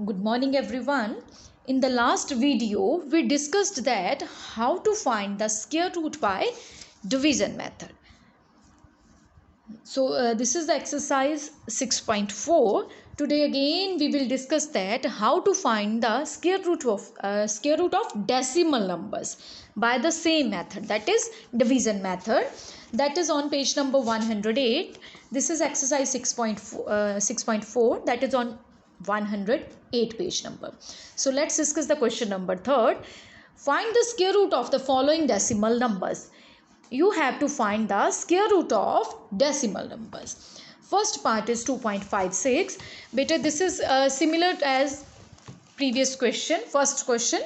Good morning everyone. In the last video we discussed that how to find the square root by division method. So this is the exercise 6.4. Today again we will discuss that how to find the square root of decimal numbers by the same method, that is division method. That is on page number 108. This is exercise 6.4 that is on 108 page number. So let's discuss the question number 3rd. Find the square root of the following decimal numbers. You have to find the square root of decimal numbers. First part is 2.56. Beta, this is similar as previous question, first question.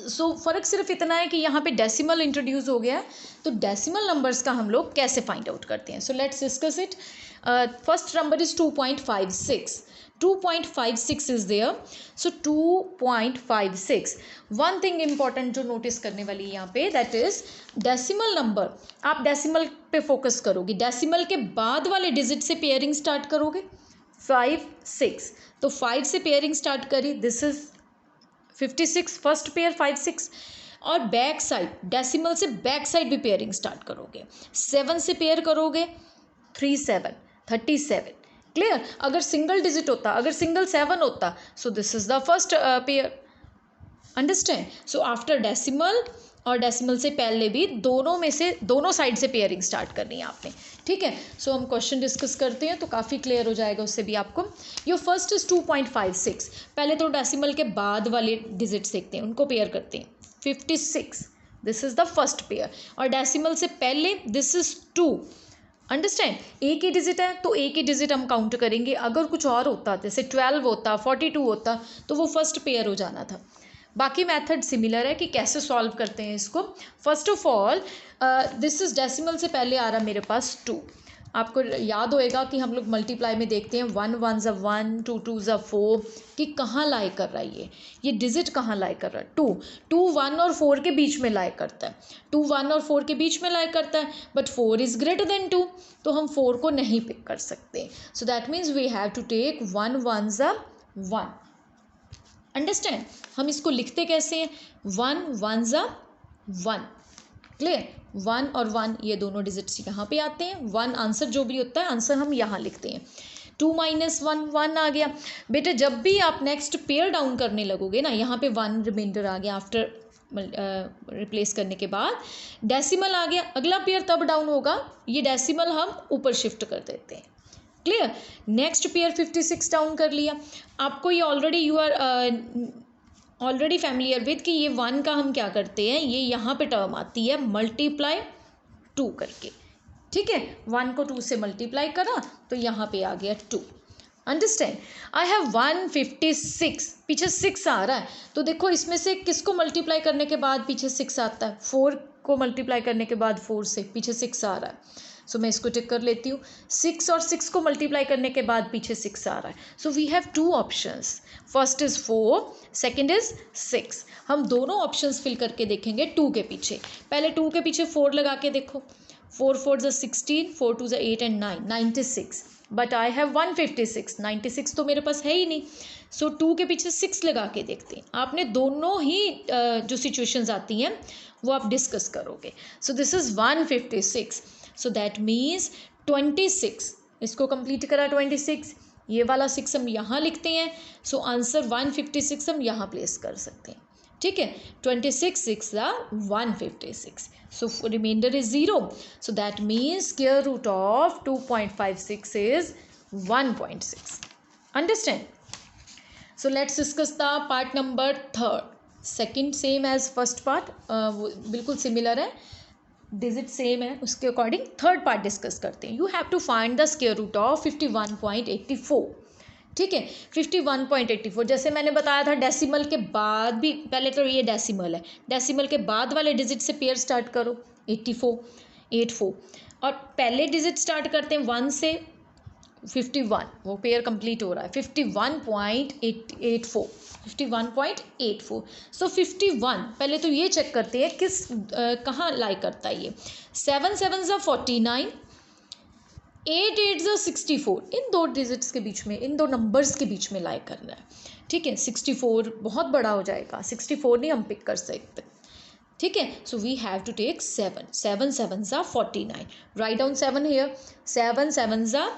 सो फ़र्क सिर्फ इतना है कि यहाँ पे decimal introduce हो गया है, तो डेसिमल नंबर्स का हम लोग कैसे फाइंड आउट करते हैं. So let's discuss it. First number is 2.56. 2.56 is there. So 2.56. One thing important जो नोटिस करने वाली है यहाँ पे, दैट इज डेसिमल नंबर. आप डेसिमल पे फोकस करोगे, डेसिमल के बाद वाले डिजिट से पेयरिंग स्टार्ट करोगे. 5 6, तो 5 से पेयरिंग स्टार्ट करी. This is 56 first pair 5 6. और बैक साइड डेसिमल से बैक साइड भी पेयरिंग स्टार्ट करोगे. 7 से पेयर करोगे 3 7 37. क्लियर. अगर सिंगल डिजिट होता, अगर सिंगल 7 होता, सो this is the first pair. Understand. So after decimal और डेसिमल से पहले भी दोनों साइड से पेयरिंग स्टार्ट करनी है आपने. ठीक है. सो हम क्वेश्चन डिस्कस करते हैं तो काफ़ी क्लियर हो जाएगा उससे भी आपको. Your first is 2.56. पहले तो डेसिमल के बाद वाले डिजिट्स देखते हैं, उनको पेयर करते हैं. 56, this is the first pair. और डेसिमल से पहले दिस इज 2. अंडरस्टैंड. एक ही डिजिट है तो एक ही डिजिट हम काउंट करेंगे. अगर कुछ और होता, जैसे 12 होता, 42 होता, तो वो फर्स्ट पेयर हो जाना था. बाकी मेथड सिमिलर है कि कैसे सॉल्व करते हैं इसको. First of all this is decimal से पहले आ रहा मेरे पास 2. आपको याद होएगा कि हम लोग मल्टीप्लाई में देखते हैं 1 1 ज़ा 1, 2 2 ज़ा 4, कि कहाँ लाई कर रहा है ये डिजिट कहाँ लाई कर रहा है. 2 1 और 4 के बीच में लाई करता है. 2 1 और 4 के बीच में लाई करता है, बट 4 इज़ ग्रेटर देन 2, तो हम 4 को नहीं पिक कर सकते. So that means we have to take 1 1 ज़ा 1. अंडरस्टैंड. हम इसको लिखते कैसे हैं? 1 1 ज़ा 1. क्लियर. 1 और 1 ये दोनों डिजिट्स यहाँ पे आते हैं. 1 आंसर जो भी होता है, आंसर हम यहाँ लिखते हैं. 2 - 1 1 आ गया. बेटे जब भी आप नेक्स्ट पेयर डाउन करने लगोगे ना, यहाँ पे 1 रिमाइंडर आ गया आफ्टर रिप्लेस करने के बाद. डेसिमल आ गया, अगला पेयर तब डाउन होगा, ये डेसिमल हम ऊपर शिफ्ट कर देते हैं. क्लियर. नेक्स्ट पेयर 56 डाउन कर लिया. आपको ये already you are already familiar with कि ये 1 का हम क्या करते हैं, ये यहाँ पे टर्म आती है मल्टीप्लाई 2 करके. ठीक है. 1 को 2 से मल्टीप्लाई करा तो यहाँ पे आ गया 2. अंडरस्टैंड. I have 156. पीछे 6 आ रहा है, तो देखो इसमें से किसको मल्टीप्लाई करने के बाद पीछे 6 आता है? 4 को मल्टीप्लाई करने के बाद 4 से पीछे 6 आ रहा है. सो मैं इसको टिक कर लेती हूँ. 6 और 6 को मल्टीप्लाई करने के बाद पीछे 6 आ रहा है. So we have 2 options. First is 4, second is 6. हम दोनों ऑप्शंस फिल करके देखेंगे 2 के पीछे. पहले 2 के पीछे 4 लगा के देखो. 4 4 ज़ा 16, 4 2 ज़ा 8 एंड 9 96. But I have 156. 96 तो मेरे पास है ही नहीं. सो 2 के पीछे 6 लगा के देखते हैं. आपने दोनों ही जो सिचुएशंस आती हैं वो आप डिस्कस करोगे. So this is 156. So that means 26. इसको कंप्लीट करा 26. ये वाला 6 हम यहाँ लिखते हैं. सो आंसर 156 हम यहाँ प्लेस कर सकते हैं. ठीक है. 26 6 ज़ा 156. So remainder is 0. So that means square root of 2.56 is 1.6. Understand. So let's discuss the part number 3rd. Second same as first part, बिल्कुल सिमिलर है, डिजिट सेम है, उसके अकॉर्डिंग थर्ड पार्ट डिस्कस करते हैं. You have to find the square root of 51.84. ठीक है. 51.84 जैसे मैंने बताया था, डेसिमल के बाद भी, पहले तो ये डेसिमल है, डेसिमल के बाद वाले डिजिट से पेयर स्टार्ट करो. 84 और पहले डिजिट स्टार्ट करते हैं 1 से 51, वो पेयर कंप्लीट हो रहा है. 51.84. 51.84. सो 51 पहले तो ये चेक करते हैं किस कहाँ लाई करता है ये. 7 7 ज़ा 49, 8 8 ज़ा 64, इन दो डिजिट्स के बीच में, इन दो नंबर्स के बीच में लाई करना है, ठीक है। 64 बहुत बड़ा हो जाएगा, 64 नहीं हम पिक कर सकते, ठीक है। So we have to take 7, 7 7 ज़ा 49, राइट डाउन 7 हियर, 7 7 ज़ा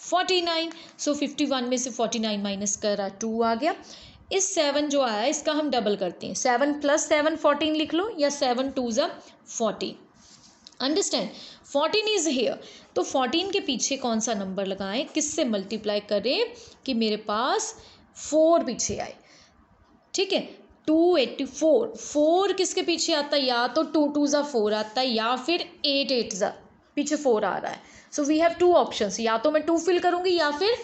49। सो 51 में से 49 माइनस करा 2 आ गया। इस 7 जो आया इसका हम डबल करते हैं, 7 + 7 14 लिख लो, या 7 2 ज़ा 40, अंडरस्टैंड। 14 इज हेयर, तो 14 के पीछे कौन सा नंबर लगाएं, किससे मल्टीप्लाई करें कि मेरे पास 4 पीछे आए, ठीक है। 284, 4 किसके पीछे आता है, या तो 2 2 ज़ा 4 आता है, या फिर 8 8 ज़ा पीछे 4 आ रहा है। सो वी हैव 2 ऑप्शंस, या तो मैं 2 फिल करूँगी या फिर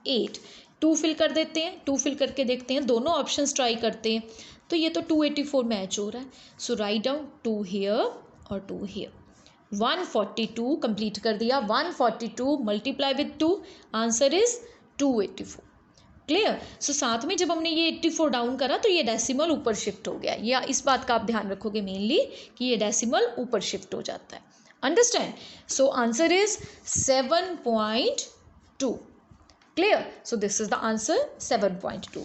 8। 2 फिल कर देते हैं, 2 फिल करके देखते हैं, दोनों ऑप्शंस ट्राई करते हैं। तो ये तो 284 मैच हो रहा है, सो राइट डाउन 2 हियर और 2 हियर। 142 कंप्लीट कर दिया, 142 multiply with 2, answer is 284, clear. So साथ में जब हमने ये 84 डाउन करा तो ये डेसिमल ऊपर शिफ्ट हो गया, या इस बात का आप ध्यान रखोगे मेनली कि ये डेसिमल ऊपर शिफ्ट हो जाता है, understand. So answer is 7.2, clear. So this is the answer 7.2।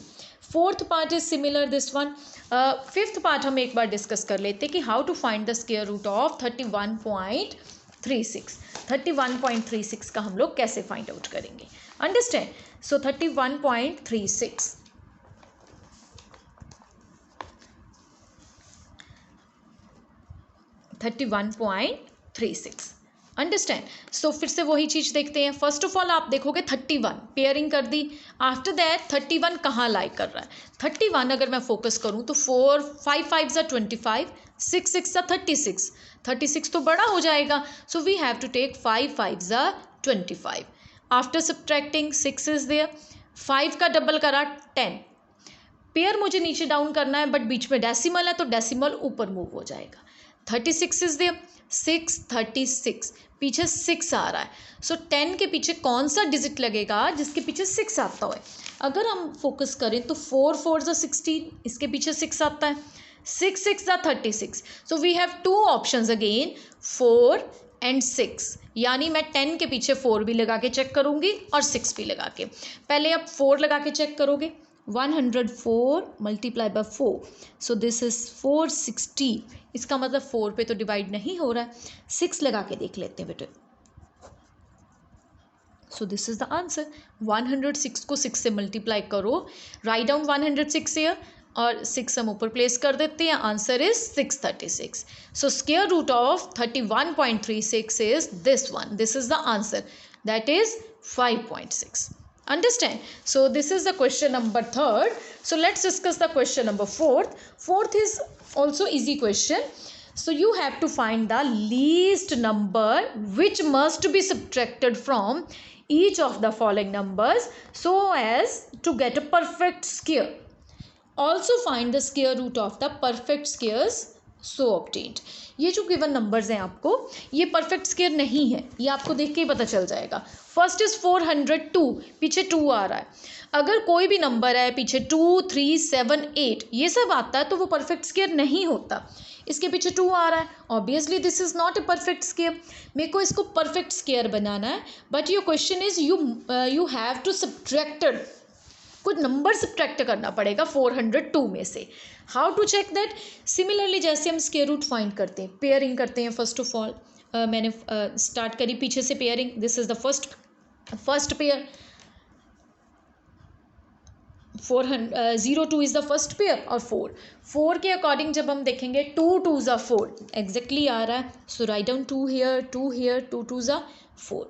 Fourth part is similar this one. Fifth part हम एक बार डिस्कस कर लेते कि how to find the square root of 31.36। 31.36 का हम लोग कैसे फाइंड आउट करेंगे, अंडरस्टैंड। So 31.36, understand. सो फिर से वही चीज़ देखते हैं। फर्स्ट ऑफ ऑल आप देखोगे 31 पेयरिंग कर दी, आफ्टर दैट 31 कहाँ लाई कर रहा है। 31 अगर मैं फोकस करूँ तो 4 5 5 ज़ा 25, 6 6 ज़ा 36, 36 तो बड़ा हो जाएगा, so we have to take 5 5 ज़ा 25। आफ्टर सब्ट्रैक्टिंग 6 इज देयर, 5 का डबल करा 10, पेयर मुझे नीचे डाउन करना है बट बीच में डेसिमल है तो डेसिमल ऊपर मूव हो जाएगा। 36 इज देयर, 6 36, पीछे 6 आ रहा है, सो 10 के पीछे कौन सा डिजिट लगेगा जिसके पीछे 6 आता है। अगर हम फोकस करें तो 4 4 ज़ा 16, इसके पीछे 6 आता है, 6 6 ज़ा 36, so we have 2 options again, 4 and 6, यानी मैं 10 के पीछे 4 भी लगा के चेक करूँगी और 6 भी लगा के। पहले आप 4 लगा के चेक करोगे, 104 multiply by 4, so this is 460, इसका मतलब 4 पे तो डिवाइड नहीं हो रहा है, 6 लगा के देख लेते हैं बेटे। सो दिस इज द आंसर, 106 को 6 से मल्टीप्लाई करो, राइट डाउन 106 ईयर और 6 हम ऊपर प्लेस कर देते हैं, answer is 636। So square root of 31.36 is this one, this is the answer, that is 5.6, understand। So this is the question number 3rd. So let's discuss the question number 4th. 4th is also easy question. So you have to find the least number which must be subtracted from each of the following numbers so as to get a perfect square. Also find the square root of the perfect squares so obtained. ये जो given numbers हैं आपको, ये perfect square नहीं है, ये आपको देख के ही पता चल जाएगा। फर्स्ट इज 402, पीछे 2 आ रहा है। अगर कोई भी नंबर है पीछे 2 3 7 8 ये सब आता है तो वो परफेक्ट स्क्वायर नहीं होता। इसके पीछे 2 आ रहा है, obviously this is not a perfect square. मेरे को इसको परफेक्ट स्क्वायर बनाना है, but your question is you have to subtracted, कुछ नंबर सब्ट्रैक्ट करना पड़ेगा 402 में से। How to check that, similarly जैसे हम स्क्वायर रूट फाइंड करते हैं, पेयरिंग करते हैं। फर्स्ट ऑफ ऑल मैंने स्टार्ट करी पीछे से pairing, this is the first pair, 02 is the first pair और 4 के अकॉर्डिंग जब हम देखेंगे 2 2 ज़ा 4 एग्जैक्टली आ रहा है, सो राइट डाउन 2 हियर 2 हियर, 2 2 ज़ा 4,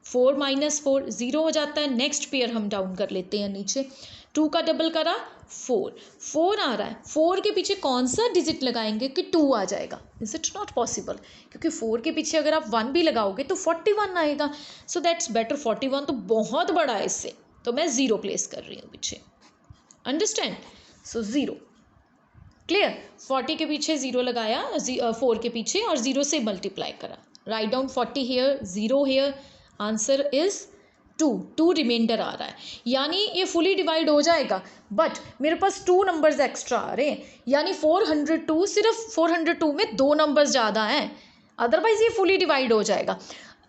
4 माइनस 4 0 हो जाता है। नेक्स्ट पेयर हम डाउन कर लेते हैं नीचे, 2 का डबल करा 4 आ रहा है, 4 के पीछे कौन सा डिजिट लगाएंगे कि 2 आ जाएगा, इज इट नॉट पॉसिबल, क्योंकि 4 के पीछे अगर आप 1 भी लगाओगे तो 41 आएगा, सो दैट्स बेटर, 41 तो बहुत बड़ा है इससे, तो मैं 0 प्लेस कर रही हूँ पीछे, अंडरस्टैंड। सो 0, क्लियर। 40 के पीछे 0 लगाया, 4 के पीछे और 0 से मल्टीप्लाई करा, write down 40 here 0 here, answer is 2 remainder आ रहा है, यानी ये फुली डिवाइड हो जाएगा, बट मेरे पास 2 नंबर्स एक्स्ट्रा आ रहे हैं, यानी 402, सिर्फ 402 में 2 नंबर्स ज़्यादा हैं, अदरवाइज ये फुली डिवाइड हो जाएगा।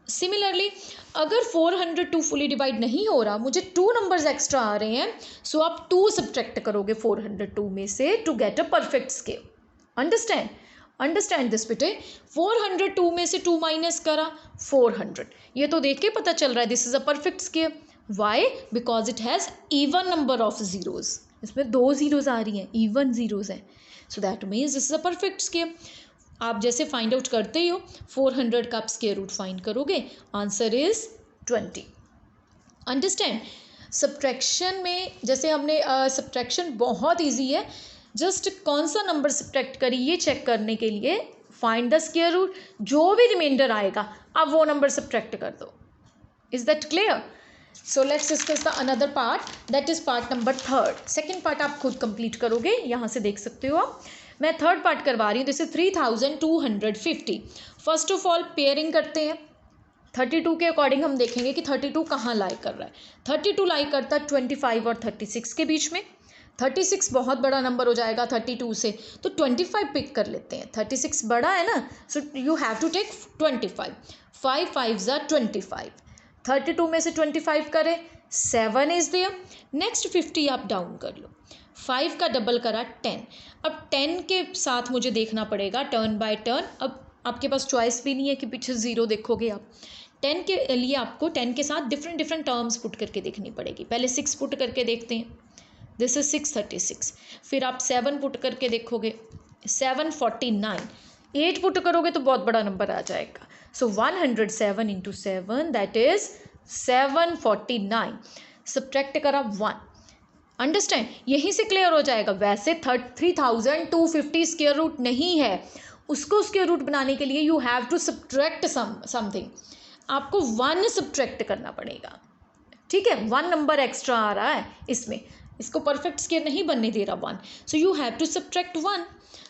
सिमिलरली अगर 402 फुली डिवाइड नहीं हो रहा, मुझे 2 नंबर्स एक्स्ट्रा आ रहे हैं, सो आप 2 सब्ट्रैक्ट करोगे 402 में से to get a perfect square. Understand this बेटे। 402 में से 2 माइनस करा 400, ये तो देख के पता चल रहा है this is a perfect square. Why? Because it has even number of zeros, इसमें 2 जीरोज आ रही हैं, इवन जीरोज हैं, so that means this is a perfect square. आप जैसे फाइंड आउट करते ही हो, 400 का आप स्क्वायर रूट फाइंड करोगे, आंसर इज 20। अंडरस्टैंड? सब्ट्रैक्शन में जैसे हमने सब्ट्रैक्शन बहुत इजी है, जस्ट कौन सा नंबर सब्ट्रैक्ट करी ये चेक करने के लिए फाइंड द स्क्वायर रूट, जो भी रिमाइंडर आएगा आप वो नंबर सब्ट्रैक्ट कर दो। Is that clear? So let's discuss the another part, that is part number 3। Second part आप खुद कंप्लीट करोगे, यहाँ से देख सकते हो आप। मैं थर्ड पार्ट करवा रही हूँ। This is 3250। First of all pairing करते हैं। 32 के अकॉर्डिंग हम देखेंगे कि 32 कहाँ लाई कर रहा है। 32 लाई करता है 25 और 36 के बीच में। 36 बहुत बड़ा नंबर हो जाएगा 32 से, तो 25 पिक कर लेते हैं। 36 बड़ा है ना, so you have to take 25। 5 5 ज़ा 25। 32 में से 25 करें, 7 इज देयर। नेक्स्ट 50 आप डाउन कर लो, 5 का डबल करा 10। अब 10 के साथ मुझे देखना पड़ेगा टर्न बाय टर्न। अब आपके पास चॉइस भी नहीं है कि पीछे ज़ीरो देखोगे आप। 10 के लिए आपको 10 के साथ डिफरेंट टर्म्स पुट करके देखनी पड़ेगी। पहले 6 पुट करके देखते हैं, दिस इज 636। फिर आप 7 पुट करके देखोगे, 749। 8 पुट करोगे तो बहुत बड़ा नंबर आ जाएगा, सो 107 इंटू 7 दैट इज 749। सब्ट्रैक्ट करा 1। अंडरस्टैंड? यहीं से क्लियर हो जाएगा। वैसे 3250 स्क्वायर रूट नहीं है, उसको स्क्वायर रूट बनाने के लिए you have to subtract something. आपको 1 सब्ट्रैक्ट करना पड़ेगा, ठीक है? 1 नंबर एक्स्ट्रा आ रहा है इसमें, इसको परफेक्ट स्क्वायर नहीं बनने दे रहा 1, so you have to subtract 1।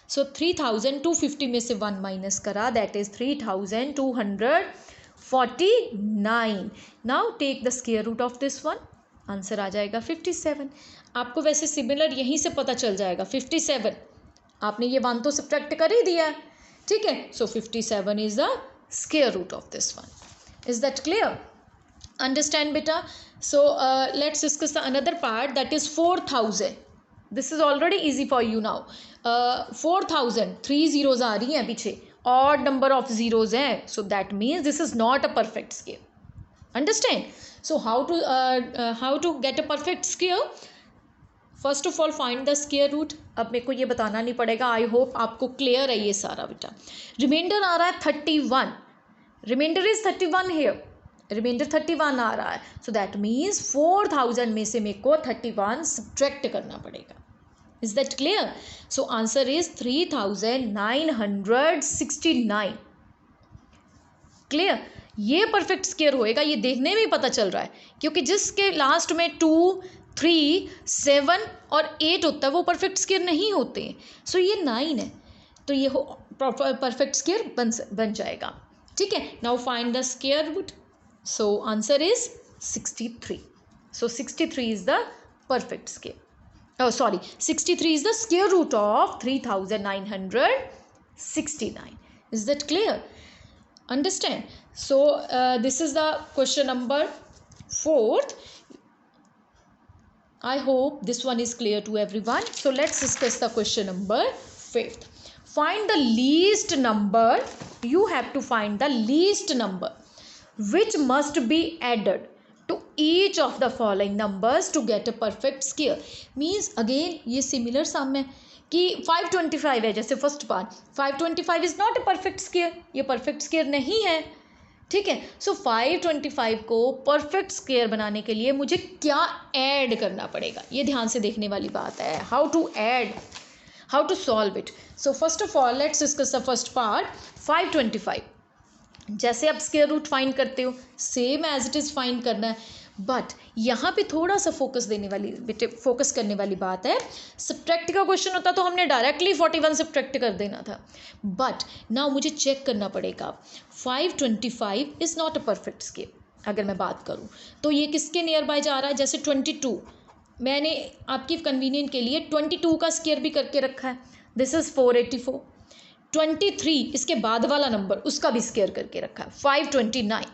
So 3250 में से 1 माइनस करा, that is 3249। Now take the square root of this one, answer आ जाएगा 57। आपको वैसे सिमिलर यहीं से पता चल जाएगा 57। आपने ये 1 तो सब्ट्रैक्ट कर ही दिया है, ठीक है? So 57 is the square root of this one. Is that clear? Understand beta? So let's discuss the another part, that is 4000. This is already easy for you now. 4000, 3 zeros आ रही हैं पीछे, odd number of zeros हैं, so that means this is not a perfect square. Understand? So how to get a perfect square? First of all find the square root. अब मेरे को ये बताना नहीं पड़ेगा, आई होप आपको क्लियर है ये सारा बेटा। रिमाइंडर आ रहा है 31, रिमाइंडर इज 31 हेयर, रिमाइंडर 31 आ रहा है, सो दैट मीन्स 4000 में से मेरे को 31 सब्ट्रैक्ट करना पड़ेगा। Is that clear? So answer is 3969। Clear? ये परफेक्ट स्क्वायर होएगा, ये देखने में ही पता चल रहा है, क्योंकि जिसके लास्ट में 2, 3, 7 और 8 होता है वो परफेक्ट स्क्वायर नहीं होते हैं। सो ये 9 है, तो ये परफेक्ट स्क्वायर बन जाएगा, ठीक है? Now find the square root. So answer is 63. So 63 is the perfect square. Oh sorry, 63 is the square root of 3969. Is that clear? Understand? So this is the question number 4th. I hope this one is clear to everyone. So let's discuss the question number 5th. Find the least number. You have to find the least number which must be added to each of the following numbers to get a perfect square. Means again ये similar sum है कि 525 है, जैसे first part 525 is not a perfect square, ये perfect square नहीं है, ठीक है? सो 525 को परफेक्ट स्क्वायर बनाने के लिए मुझे क्या ऐड करना पड़ेगा, ये ध्यान से देखने वाली बात है। How to add, how to solve it. So first of all let's discuss the first part. 525 जैसे आप स्क्वायर रूट फाइंड करते हो same as it is find करना है, बट यहाँ पे थोड़ा सा फोकस करने वाली बात है। सब्ट्रैक्ट का क्वेश्चन होता तो हमने डायरेक्टली 41 सब्ट्रैक्ट कर देना था, बट नाउ मुझे चेक करना पड़ेगा। 525 is not a perfect square अगर मैं बात करूँ तो ये किसके नियर बाय जा रहा है। जैसे 22 मैंने आपकी कन्वीनियंट के लिए 22 का स्क्वायर भी करके रखा है, दिस इज़ 484। 23 इसके बाद वाला नंबर उसका भी स्क्वायर करके रखा है 529।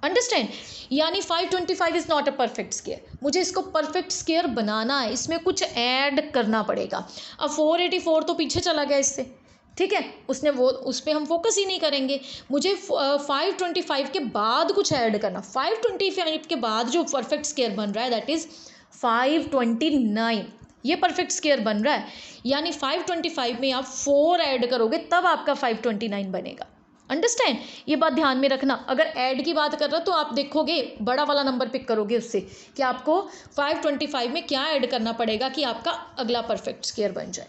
अंडरस्टैंड, यानी 525 is not a perfect square, मुझे इसको परफेक्ट स्क्वायर बनाना है, इसमें कुछ ऐड करना पड़ेगा। अब 484 तो पीछे चला गया इससे, ठीक है, उसने वो उस पर हम फोकस ही नहीं करेंगे, मुझे 525 के बाद कुछ ऐड करना। 525 के बाद जो परफेक्ट स्क्वायर बन रहा है दैट इज़ 529, ये परफेक्ट स्क्वायर बन रहा है, यानी 525 में आप 4 ऐड करोगे तब आपका 529 बनेगा। अंडरस्टैंड, ये बात ध्यान में रखना। अगर ऐड की बात कर रहा तो आप देखोगे बड़ा वाला नंबर पिक करोगे उससे कि आपको 525 में क्या ऐड करना पड़ेगा कि आपका अगला परफेक्ट स्क्वायर बन जाए।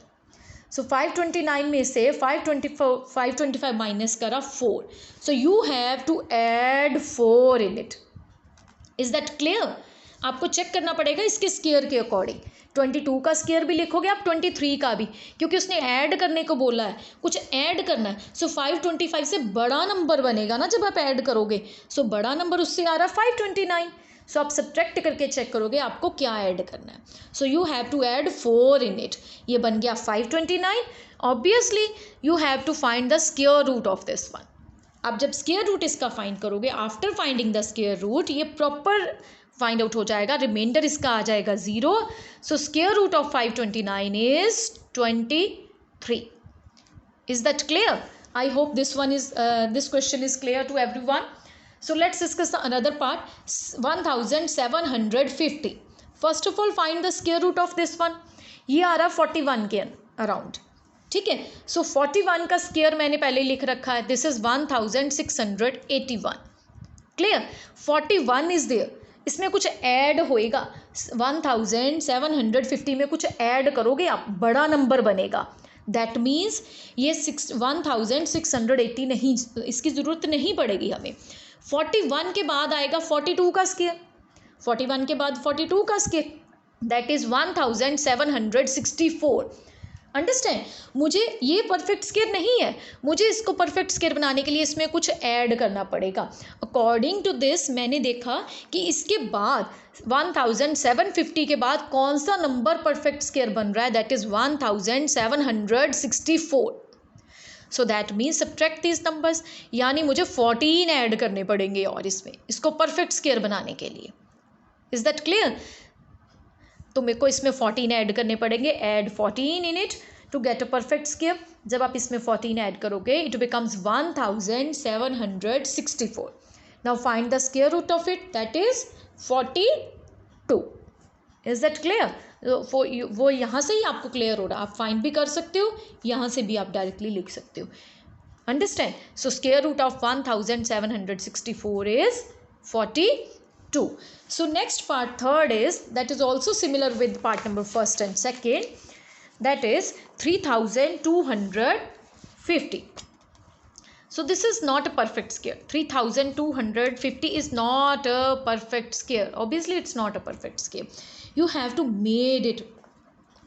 सो 529 में से 525 माइनस करा 4, so you have to add 4 in it. Is that clear? आपको चेक करना पड़ेगा इसके स्क्वायर के अकॉर्डिंग। 22 का स्क्वायर भी लिखोगे आप, 23 का भी, क्योंकि उसने ऐड करने को बोला है, कुछ ऐड करना है। सो 525 से बड़ा नंबर बनेगा ना जब आप ऐड करोगे, सो बड़ा नंबर उससे आ रहा है 529। सो आप सब्ट्रैक्ट करके चेक करोगे आपको क्या ऐड करना है। So you have to add 4 in it, ये बन गया 529। Obviously you have to find the square root of this one. आप जब स्क्वायर रूट इसका फाइंड करोगे, after finding the square root, ये प्रॉपर फाइंड आउट हो जाएगा, रिमाइंडर इसका आ जाएगा 0। So square root of 529 is 23। Is that clear? I hope this question is clear to everyone. So let's discuss the another part. 1750. First of all find the square root of this one. ये आ रहा 41 के around, ठीक है। सो 41 का square मैंने पहले लिख रखा है, this is 1681। Clear? 41 is there, इसमें कुछ ऐड होएगा, 1750 में कुछ ऐड करोगे आप, बड़ा नंबर बनेगा। दैट मीन्स ये 1680 नहीं, इसकी ज़रूरत नहीं पड़ेगी हमें। 41 के बाद आएगा 42 का स्क्वायर, 41 के बाद 42 का स्क्वायर, दैट इज 1764। अंडरस्टैंड? मुझे ये परफेक्ट स्क्वायर नहीं है, मुझे इसको परफेक्ट स्क्वायर बनाने के लिए इसमें कुछ ऐड करना पड़ेगा। अकॉर्डिंग टू दिस मैंने देखा कि इसके बाद 1750 के बाद कौन सा नंबर परफेक्ट स्क्वायर बन रहा है, that is 1764। So that means subtract these numbers, यानी मुझे 14 ऐड करने पड़ेंगे और इसमें, इसको परफेक्ट स्क्वायर बनाने के लिए। Is that clear? तो मेरे को इसमें 14 ऐड करने पड़ेंगे, add 14 in it to get a perfect square. जब आप इसमें 14 ऐड करोगे it becomes 1764। Now find the square root of it, that is 42। Is that clear? वो यहाँ से ही आपको क्लियर हो रहा है, आप फाइंड भी कर सकते हो, यहाँ से भी आप डायरेक्टली लिख सकते हो। Understand? So square root of 1764 is 42. So next part, third is, that is also similar with part number first and second, that is 3250. So this is not a perfect square. 3250 is not a perfect square. Obviously it's not a perfect square. You have to made it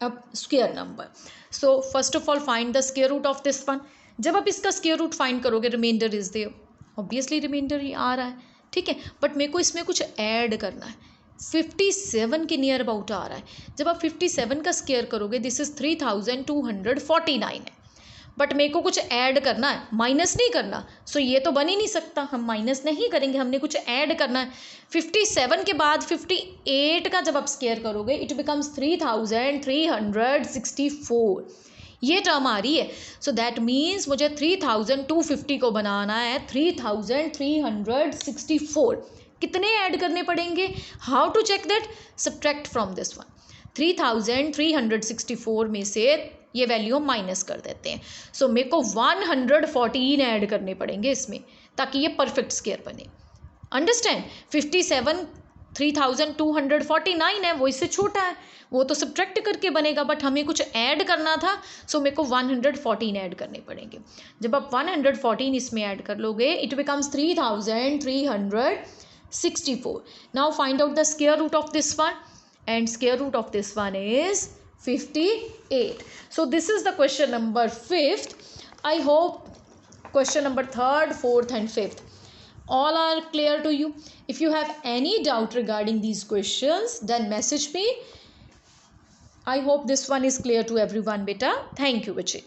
a square number. So first of all find the square root of this one. जब आप इसका square root find करोगे, remainder is there. Obviously remainder ही आ रहा है, ठीक है, but मेरे को इसमें कुछ ऐड करना है। 57 के नियर अबाउट आ रहा है, जब आप 57 का स्क्वायर करोगे दिस इज 3249 है, बट मेरे को कुछ ऐड करना है, माइनस नहीं करना। सो ये तो बन ही नहीं सकता, हम माइनस नहीं करेंगे, हमने कुछ ऐड करना है। 57 के बाद 58 का जब आप स्क्वायर करोगे इट बिकम्स 3364, ये टर्म आ रही है। सो दैट मीन्स मुझे 3250 को बनाना है 3364। कितने ऐड करने पड़ेंगे? How to check that? Subtract from this one. 3364 में से ये वैल्यू हम माइनस कर देते हैं। सो मेरे को 114 ऐड करने पड़ेंगे इसमें ताकि ये परफेक्ट स्क्वायर बने। अंडरस्टैंड? 57 3249 है, वो इससे छोटा है, वो तो सब्ट्रैक्ट करके बनेगा, बट हमें कुछ ऐड करना था। सो मेरे को 114 ऐड करने पड़ेंगे। जब आप 114 इसमें ऐड कर लोगे it becomes 3364। Now find out the square root of this one, and square root of this one is 58. So this is the question number 5th. I hope question number 3rd, 4th and 5th all are clear to you. If you have any doubt regarding these questions then message me. I hope this one is clear to everyone beta. Thank you, Vijay.